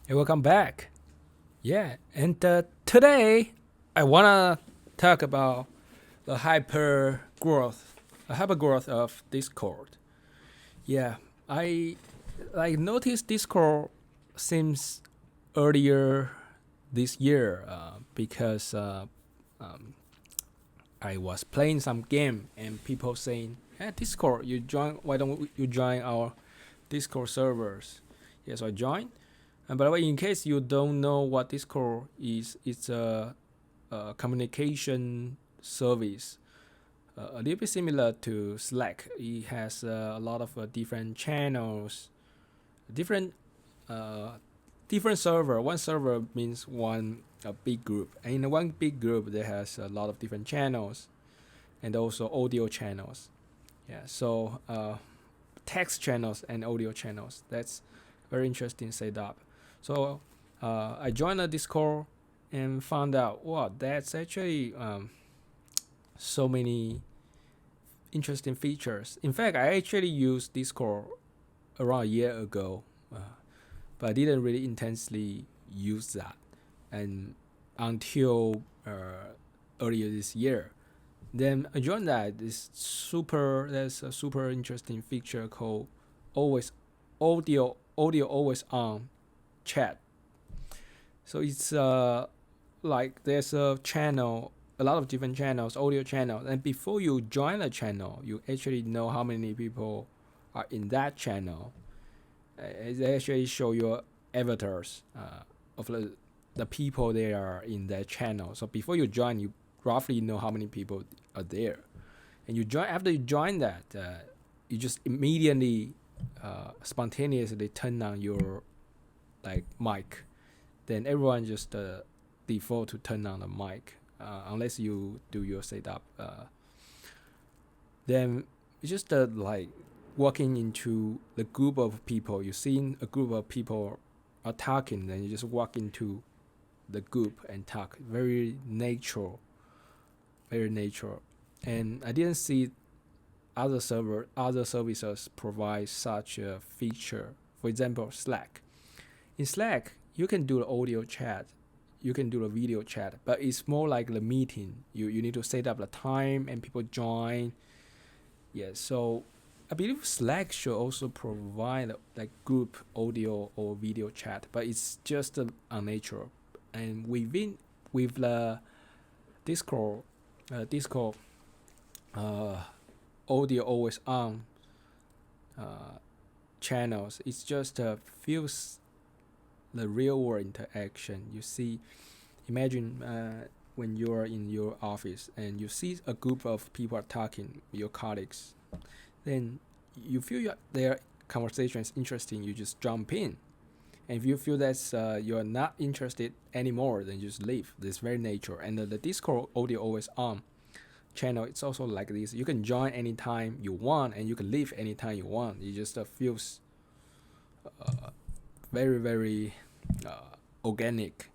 Hey, welcome back. Yeah, and today I wanna talk about the hyper growth of Discord. Yeah, I noticed Discord seems earlier this year because I was playing some game and people saying, "Hey, Discord, you join? Why don't you join our Discord servers?" Yeah, so I joined. And by the way, in case you don't know what Discord is, it's a communication service, a little bit similar to Slack. It has a lot of different channels, different uh, different server. One server means one a big group, and in one big group there has a lot of different channels and also audio channels. Yeah, so text channels and audio channels. That's very interesting setup. So I joined the Discord and found out, wow, that's actually so many interesting features. In fact, I actually used Discord around a year ago, but I didn't really intensely use that, and until earlier this year. Then I joined that. There's a super interesting feature called always audio always on chat. So it's like there's a channel, a lot of different channels, audio channels, and before you join a channel, you actually know how many people are in that channel. It actually show your avatars of the people they are in that channel. So before you join, you roughly know how many people are there, and you join. After you join that, you just immediately spontaneously turn on your like mic, then everyone just default to turn on the mic unless you do your setup. Then it's just like walking into the group of people. You see a group of people are talking, then you just walk into the group and talk. Very natural, very natural. And I didn't see other services provide such a feature. For example, Slack. In Slack, you can do the audio chat, you can do the video chat, but it's more like the meeting. You need to set up the time and people join. Yeah, so I believe Slack should also provide like group audio or video chat, but it's just unnatural. And with the Discord, Discord uh, audio always on uh, channels, it's just feels the real world interaction. You see, imagine when you're in your office and you see a group of people are talking, your colleagues, then you feel their conversation is interesting, you just jump in. And if you feel that you're not interested anymore, then you just leave. This very nature. And the Discord audio always on channel, it's also like this. You can join anytime you want, and you can leave anytime you want. It just feels very, very organic.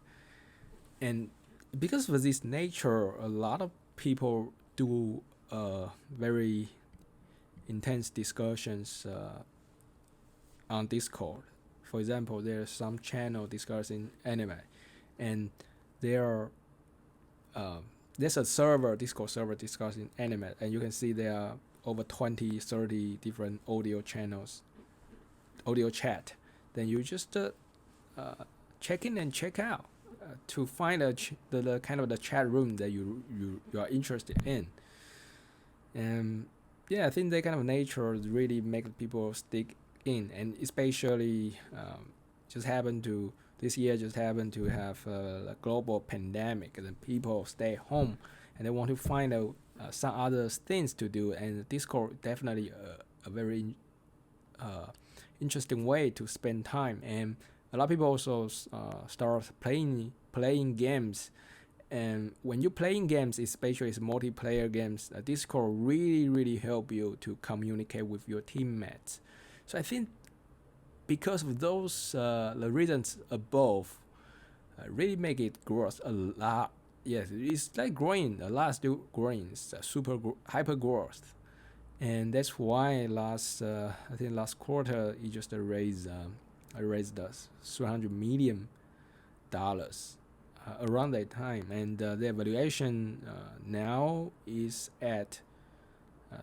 And because of this nature, a lot of people do very intense discussions on Discord. For example, there's some channel discussing anime, and there are uh, there's a server, Discord server discussing anime, and you can see there are over 20, 30 different audio channels, audio chat. Then you just check in and check out to find the kind of the chat room that you are interested in. And yeah, I think that kind of nature really make people stick in, and especially just happen to this year just happened to have a global pandemic, and people stay home and they want to find out some other things to do, and Discord definitely a very uh, interesting way to spend time. And a lot of people also start playing games. And when you're playing games, especially multiplayer games, Discord really help you to communicate with your teammates. So I think because of those the reasons above, really make it grow a lot. Yes, it's like growing a lot, still growing. It's a hyper growth, and that's why last I think last quarter it just raised I raised $300 million around that time, and the valuation now is at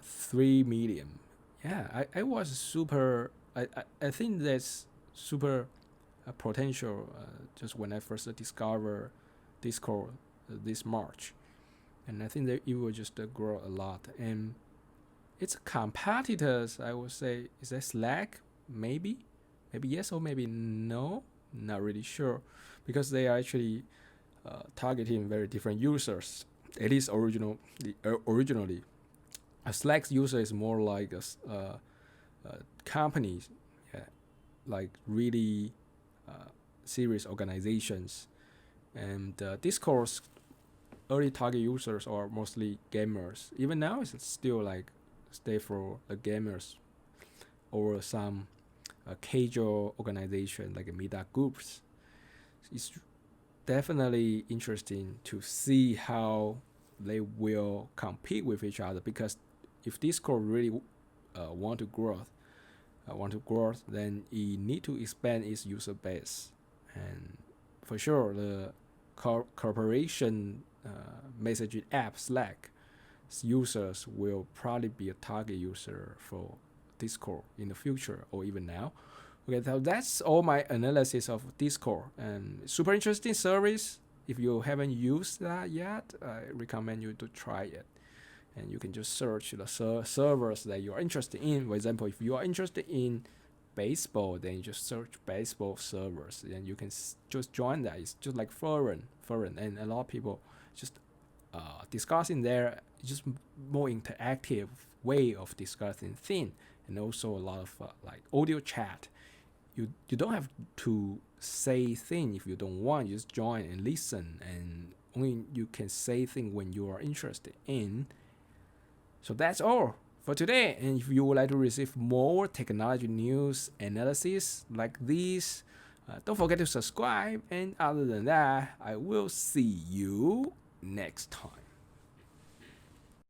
3 million. Yeah, I was super. I think that's super potential just when I first discovered Discord this March, and I think that it will just grow a lot. And its competitors, I would say, is that Slack? Maybe yes or maybe no. Not really sure, because they are actually targeting very different users. At least originally, a Slack's user is more like companies, yeah, like really serious organizations, and Discord's early target users are mostly gamers. Even now, it's still like stay for the gamers or some casual organization like meetup groups. It's definitely interesting to see how they will compete with each other, because if Discord really want to grow, then it need to expand its user base, and for sure the corporation messaging app Slack users will probably be a target user for Discord in the future or even now. Okay, so that's all my analysis of Discord, and super interesting service. If you haven't used that yet, I recommend you to try it. And you can just search the servers that you are interested in. For example, if you are interested in baseball, then you just search baseball servers, and you can just join that. It's just like forum, and a lot of people just discussing there. Just more interactive way of discussing things, and also a lot of like audio chat. You don't have to say things if you don't want. You just join and listen, and only you can say things when you are interested in. So that's all for today. And if you would like to receive more technology news analysis like this, don't forget to subscribe. And other than that, I will see you next time.